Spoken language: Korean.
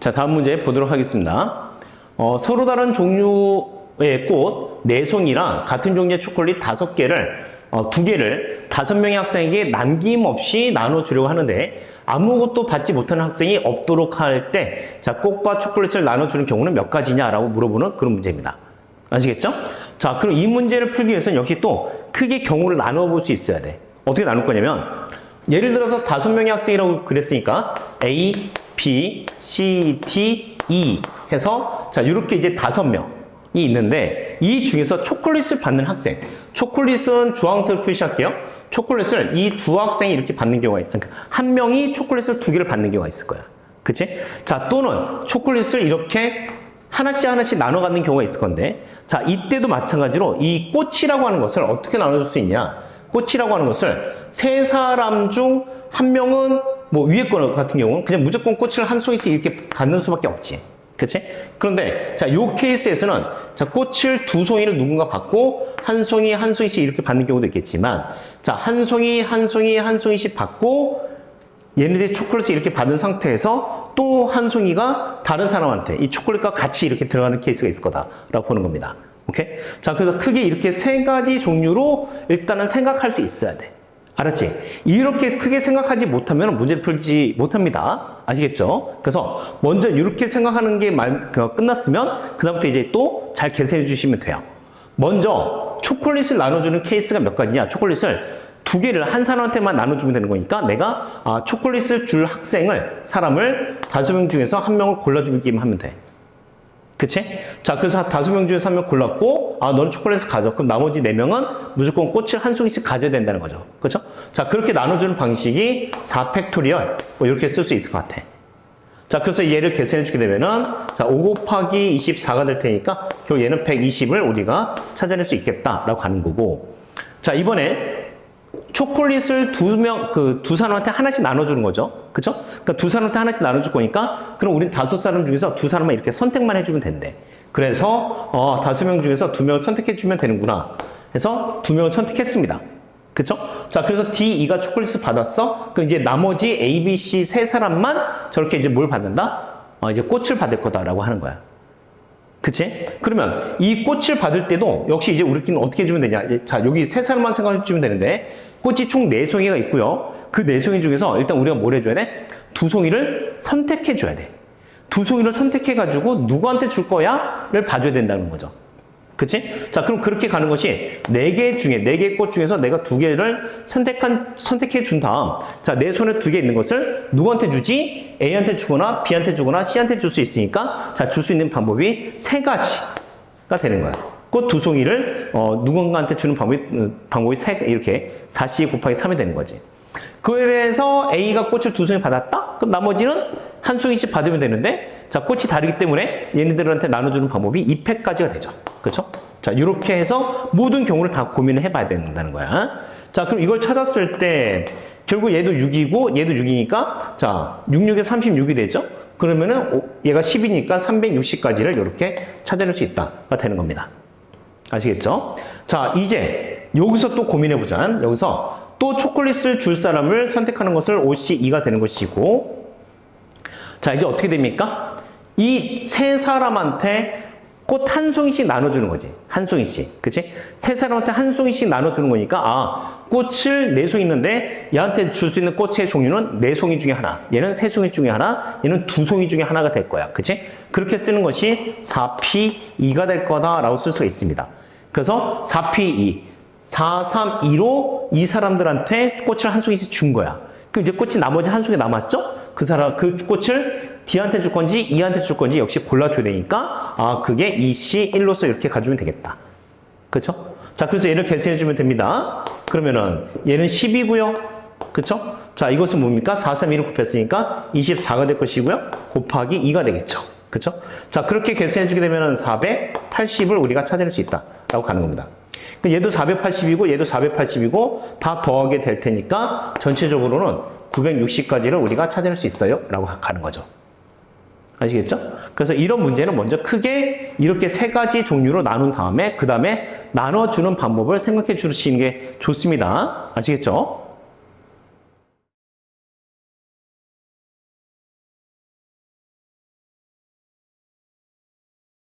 자, 다음 문제 보도록 하겠습니다. 서로 다른 종류의 꽃 4송이랑 같은 종류의 초콜릿 5개를 2개를 5명의 학생에게 남김없이 나눠주려고 하는데 아무것도 받지 못하는 학생이 없도록 할 때, 자, 꽃과 초콜릿을 나눠주는 경우는 몇 가지냐라고 물어보는 그런 문제입니다. 아시겠죠? 자, 그럼 이 문제를 풀기 위해서는 역시 또 크게 경우를 나눠 볼 수 있어야 돼. 어떻게 나눌 거냐면, 예를 들어서 5명의 학생이라고 그랬으니까 A, B, C, D, E 해서 자, 이렇게 이제 5명이 있는데 이 중에서 초콜릿을 받는 학생, 초콜릿은 주황색으로 표시할게요. 초콜릿을 이 두 학생이 이렇게 받는 경우가 있다. 그러니까 한 명이 초콜릿을 2개를 받는 경우가 있을 거야. 그치? 자, 또는 초콜릿을 이렇게 하나씩 나눠 갖는 경우가 있을 건데, 자, 이때도 마찬가지로 이 꽃이라고 하는 것을 어떻게 나눠줄 수 있냐? 꽃이라고 하는 것을 3사람 중 1명은 뭐 위에 거 같은 경우는 그냥 무조건 꽃을 한 송이씩 이렇게 갖는 수밖에 없지. 그치? 그런데, 자, 요 케이스에서는, 자, 꽃을 2송이를 누군가 받고, 한 송이씩 이렇게 받는 경우도 있겠지만, 자, 한 송이씩 받고, 얘네들이 초콜릿을 이렇게 받은 상태에서 또 한 송이가 다른 사람한테 이 초콜릿과 같이 이렇게 들어가는 케이스가 있을 거다라고 보는 겁니다. 오케이? 자, 그래서 크게 이렇게 3가지 종류로 일단은 생각할 수 있어야 돼. 알았지? 이렇게 크게 생각하지 못하면 문제를 풀지 못합니다. 아시겠죠? 그래서 먼저 이렇게 생각하는 게 끝났으면 그다음부터 이제 또 잘 계산해 주시면 돼요. 먼저 초콜릿을 나눠주는 케이스가 몇 가지냐? 초콜릿을 2개를 한 사람한테만 나눠주면 되는 거니까 내가 초콜릿을 줄 사람을 5명 중에서 1명을 골라주기만 하면 돼. 그치? 자, 그래서 5명 중에서 1명 골랐고, 너는 초콜릿을 가져. 그럼 나머지 4명은 무조건 꽃을 한 송이씩 가져야 된다는 거죠. 그쵸? 자, 그렇게 나눠주는 방식이 4팩토리얼, 뭐 이렇게 쓸 수 있을 것 같아. 자, 그래서 얘를 계산해주게 되면은, 자, 5 곱하기 24가 될 테니까, 결국 얘는 120을 우리가 찾아낼 수 있겠다라고 하는 거고. 자, 이번에 초콜릿을 두 사람한테 하나씩 나눠주는 거죠. 그쵸? 그러니까 2사람한테 하나씩 나눠줄 거니까, 그럼 우린 5사람 중에서 2사람만 이렇게 선택만 해주면 된대. 그래서, 5명 중에서 2명을 선택해주면 되는구나. 해서 2명을 선택했습니다. 그쵸? 자, 그래서 D, E가 초콜릿을 받았어? 그럼 이제 나머지 A, B, C 3사람만 저렇게 이제 뭘 받는다? 이제 꽃을 받을 거다라고 하는 거야. 그치? 그러면 이 꽃을 받을 때도 역시 이제 우리끼리는 어떻게 해주면 되냐? 자, 여기 3사람만 생각해주면 되는데, 꽃이 총 4송이가 있고요. 그 4송이 중에서 일단 우리가 뭘 해줘야 돼? 2송이를 선택해줘야 돼. 2송이를 선택해가지고 누구한테 줄 거야?를 봐줘야 된다는 거죠. 그치? 자, 그럼 그렇게 가는 것이 4개의 꽃 중에서 내가 2개를 선택해 준 다음, 자, 내 손에 2개 있는 것을 누구한테 주지? A한테 주거나 B한테 주거나 C한테 줄 수 있으니까, 자, 줄 수 있는 방법이 3가지가 되는 거야. 꽃 2송이를 누군가한테 주는 방법이 이렇게 4C 곱하기 3이 되는 거지. 그래서 A가 꽃을 2송이 받았다? 그럼 나머지는 한 송이씩 받으면 되는데, 자, 꽃이 다르기 때문에 얘네들한테 나눠주는 방법이 2팩까지가 되죠. 그렇죠? 자, 이렇게 해서 모든 경우를 다 고민을 해봐야 된다는 거야. 자, 그럼 이걸 찾았을 때 결국 얘도 6이고 얘도 6이니까 자, 66에 36이 되죠? 그러면은 얘가 10이니까 360까지를 이렇게 찾아낼 수 있다가 되는 겁니다. 아시겠죠? 자, 이제 여기서 또 고민해보자. 여기서 또 초콜릿을 줄 사람을 선택하는 것을 OC2가 되는 것이고, 자, 이제 어떻게 됩니까? 이 3사람한테 꽃 한 송이씩 나눠주는 거지. 한 송이씩. 그치? 3사람한테 한 송이씩 나눠주는 거니까, 꽃을 4송이 있는데, 얘한테 줄 수 있는 꽃의 종류는 4송이 중에 하나. 얘는 3송이 중에 하나. 얘는 2송이 중에 하나가 될 거야. 그치? 그렇게 쓰는 것이 4P2가 될 거다라고 쓸 수가 있습니다. 그래서 4P2. 4, 3, 2로 이 사람들한테 꽃을 한 송이씩 준 거야. 그럼 이제 꽃이 나머지 한 송이 남았죠? 그 꽃을 D한테 줄 건지 E한테 줄 건지 역시 골라줘야 되니까 그게 2C 1로서 이렇게 가주면 되겠다. 그쵸? 자, 그래서 얘를 계산해주면 됩니다. 그러면은 얘는 10이고요. 그쵸? 자, 이것은 뭡니까? 4, 3, 1을 곱했으니까 24가 될 것이고요. 곱하기 2가 되겠죠. 그쵸? 자, 그렇게 계산해주게 되면은 480을 우리가 찾아낼 수 있다라고 가는 겁니다. 얘도 480이고 얘도 480이고 다 더하게 될 테니까 전체적으로는 960까지를 우리가 찾아낼 수 있어요 라고 가는 거죠. 아시겠죠? 그래서 이런 문제는 먼저 크게 이렇게 3가지 종류로 나눈 다음에 그 다음에 나눠주는 방법을 생각해 주시는 게 좋습니다. 아시겠죠?